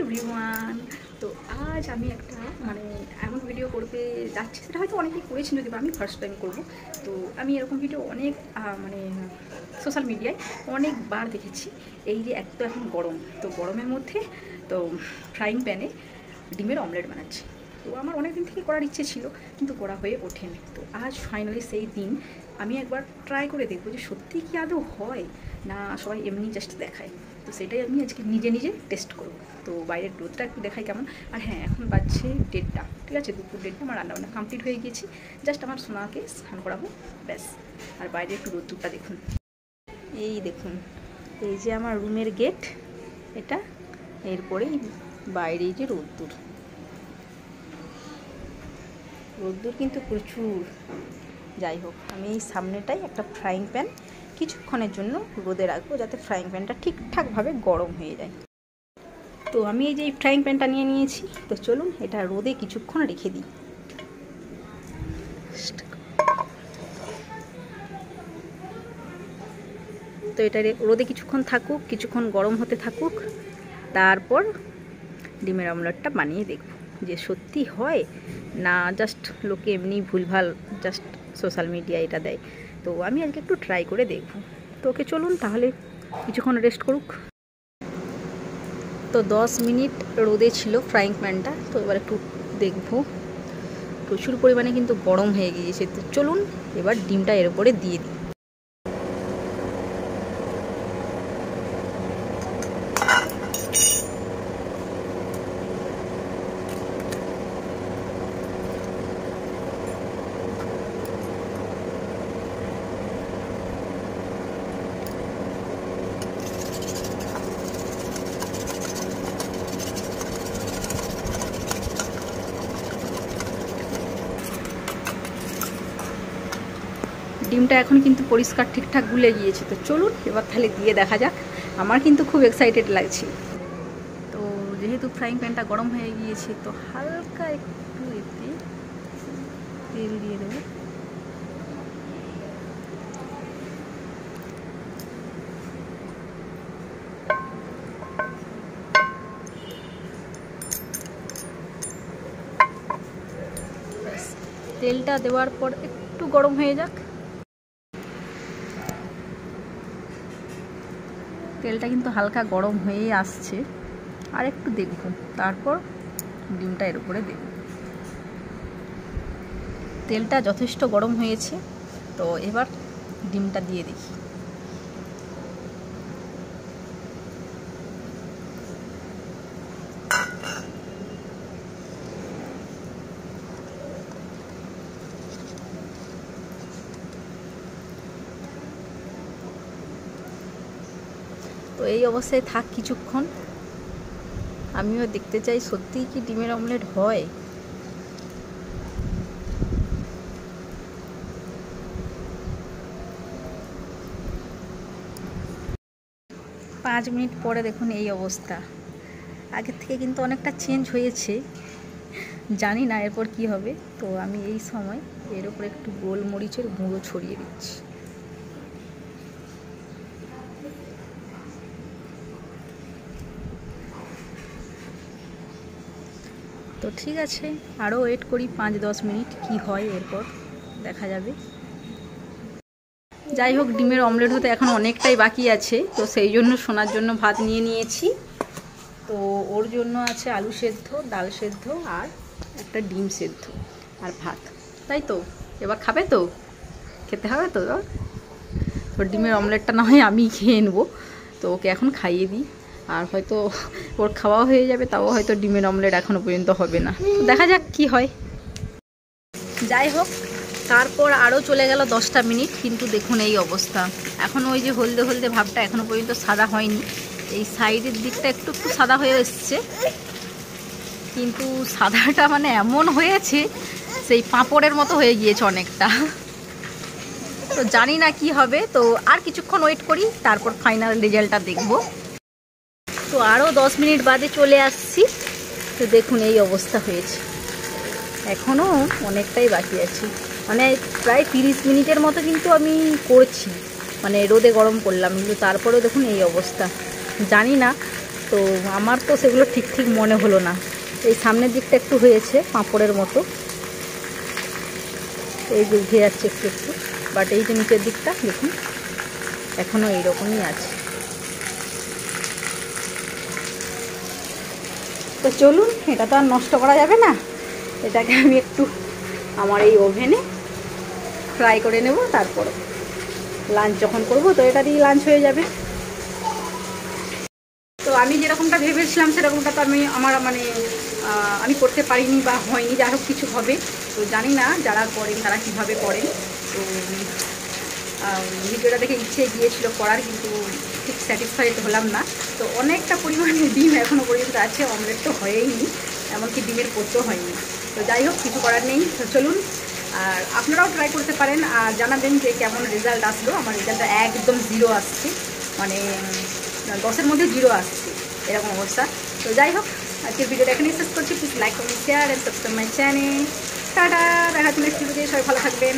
Everyone. তো আজ আমি একটা এমন ভিডিও করতে যাচ্ছি, সেটা হয়তো অনেকেই করেছেন, যদি আমি ফার্স্ট টাইম করব। তো আমি এরকম ভিডিও অনেক সোশ্যাল মিডিয়ায় অনেকবার দেখেছি। এই যে এত এখন গরম, তো গরমের মধ্যে তো ফ্রাইং প্যানে ডিমের অমলেট বানাচ্ছি। তো আমার অনেক দিন থেকে করার ইচ্ছে ছিল, কিন্তু করা হয়ে ওঠেনি। তো আজ ফাইনালি সেই দিন। আমি একবার ট্রাই করে দেখবো যে সত্যি কি আদৌ হয় না সবাই এমনি জাস্ট দেখায়। তো সেটাই আমি আজকে নিজে নিজে টেস্ট করবো। তো বাইরের রোদটা একটু দেখাই কেমন। আর হ্যাঁ, এখন বাজছে 1:30, ঠিক আছে, দুপুর 1:30। আমার রান্নাবান্না কমপ্লিট হয়ে গিয়েছি, জাস্ট আমার সোনাকে স্নান করাবো, ব্যাস। আর বাইরে একটু রোদ্দুরটা দেখুন, এই দেখুন, এই যে আমার রুমের গেট এটা, এরপরেই বাইরে এই যে রোদ্দুর কিন্তু প্রচুর। যাই হোক, আমি এই সামনেটাই একটা ফ্রাইং প্যান কিছুক্ষণের জন্য রোদে রাখবো, যাতে ফ্রাইং প্যানটা ঠিকঠাকভাবে গরম হয়ে যায়। তো আমি এই যে ফ্রাইং প্যানটা নিয়ে নিয়েছি, তো চলুন এটা রোদে কিছুক্ষণ রেখে দিই। তো এটা রোদে কিছুক্ষণ থাকুক, কিছুক্ষণ গরম হতে থাকুক, তারপর ডিমের অমলেটটা বানিয়ে দেখব যে সত্যি হয় না জাস্ট লোকে এমনি ভুলভাল জাস্ট সোশ্যাল মিডিয়ায় এটা দেয়। তো আমি আজকে একটু ট্রাই করে দেখব। তো ওকে, চলুন তাহলে কিছুক্ষণ রেস্ট করুক। তো 10 মিনিট রোদে ছিল ফ্রাইং প্যানটা, তো এবার একটু দেখব। প্রচুর পরিমাণে কিন্তু গরম হয়ে গিয়েছে। তো চলুন এবার ডিমটা এর উপরে দিয়ে দিই। ডিমটা এখন কিন্তু পরিষ্কার ঠিকঠাক গুলে গিয়েছে। তো চলুন এবার তাহলে দিয়ে দেখা যাক। আমার কিন্তু খুব এক্সাইটেড লাগছে। তো যেহেতু ফ্রাইং প্যানটা গরম হয়ে গিয়েছে, তো হালকা একটু এতে তেল দিয়ে দেবো। তেলটা দেওয়ার পর একটু গরম হয়ে যাক। তেলটা কিন্তু হালকা গরম হয়ে আসছে, আর একটু দেখব, তারপর ডিমটা এর উপরে দেব। তেলটা যথেষ্ট গরম হয়েছে, তো এবার ডিমটা দিয়ে দেখি। তো এই অবস্থায় থাক কিছুক্ষণ, আমিও দেখতে চাই সত্যিই কি ডিমের অমলেট হয়। পাঁচ মিনিট পরে দেখুন এই অবস্থা। আগের থেকে কিন্তু অনেকটা চেঞ্জ হয়েছে, জানি না এরপর কি হবে। তো আমি এই সময় এর উপরে একটু গোলমরিচের গুঁড়ো ছড়িয়ে দিচ্ছি। তো ঠিক আছে, আরও ওয়েট করি 5-10 মিনিট, কি হয় এরপর দেখা যাবে। যাই হোক, ডিমের অমলেট হতে এখন অনেকটাই বাকি আছে। তো সেই জন্য সোনার জন্য ভাত নিয়ে নিয়েছি। তো ওর জন্য আছে আলু সেদ্ধ, ডাল সেদ্ধ, আর একটা ডিম সেদ্ধ, আর ভাত। তাই তো এবার খাবে, তো খেতে হবে তো। ওর ডিমের অমলেটটা না হয় আমি খেয়ে নেবো, তো ওকে এখন খাইয়ে দিই। আর হয়তো ওর খাওয়া হয়ে যাবে, তাও হয়তো ডিমের অমলেট এখনও পর্যন্ত হবে না। দেখা যাক কি হয়। যাই হোক, তারপর আরও চলে গেল 10টা মিনিট, কিন্তু দেখুন এই অবস্থা। এখন ওই যে হলদে হলদে ভাবটা এখনও পর্যন্ত সাদা হয়নি। এই সাইডের দিকটা একটু একটু সাদা হয়ে এসছে, কিন্তু সাদাটা এমন হয়েছে সেই পাঁপড়ের মতো হয়ে গিয়েছে অনেকটা। তো জানি না কি হবে। তো আর কিছুক্ষণ ওয়েট করি, তারপর ফাইনাল রেজাল্টটা দেখব। তো আরও 10 মিনিট বাদে চলে আসছি। তো দেখুন এই অবস্থা হয়েছে। এখনও অনেকটাই বাকি আছে, প্রায় 30 মিনিটের মতো কিন্তু আমি করছি, রোদে গরম করলাম, কিন্তু তারপরেও দেখুন এই অবস্থা। জানি না তো আমার তো সেগুলো ঠিক ঠিক মনে হলো না। এই সামনের দিকটা একটু হয়েছে পাঁপড়ের মতো, এই যে উঠে যাচ্ছে একটু একটু, বাট এই যে নিচের দিকটা দেখুন এখনও এইরকমই আছে। তো চলুন, এটা তো আর নষ্ট করা যাবে না, এটাকে আমি একটু আমার এই ওভেনে ফ্রাই করে নেব, তারপর লাঞ্চ যখন করব তো এটা দিয়ে লাঞ্চ হয়ে যাবে। তো আমি যেরকমটা ভেবেছিলাম সেরকমটা তো আমি করতে পারিনি বা হয়নি, যা হোক কিছু হবে। তো জানি না যারা করেন তারা কীভাবে করেন। তো ভিডিওটা দেখে ইচ্ছে গিয়েছিল করার, কিন্তু ঠিক স্যাটিসফাইড হলাম না। তো অনেকটা পরিমাণে ডিম এখনও পর্যন্ত আছে, অমলেট তো হয়েইনি, এমনকি ডিমের পোচও হয়নি। তো যাই হোক, কিছু করার নেই। তো চলুন, আর আপনারাও ট্রাই করতে পারেন আর জানাবেন যে কেমন রেজাল্ট আসলো। আমার রেজাল্টটা একদম 0 আসছে, মানে 10-এর মধ্যে 0 আসছে, এরকম অবস্থা। তো যাই হোক, আজকের ভিডিওটা এখানেই শেষ করছি। Please like, comment, share and subscribe my channel. Tata, দেখা হচ্ছে নেক্সট ভিডিওতে। সবাই ভালো থাকবেন।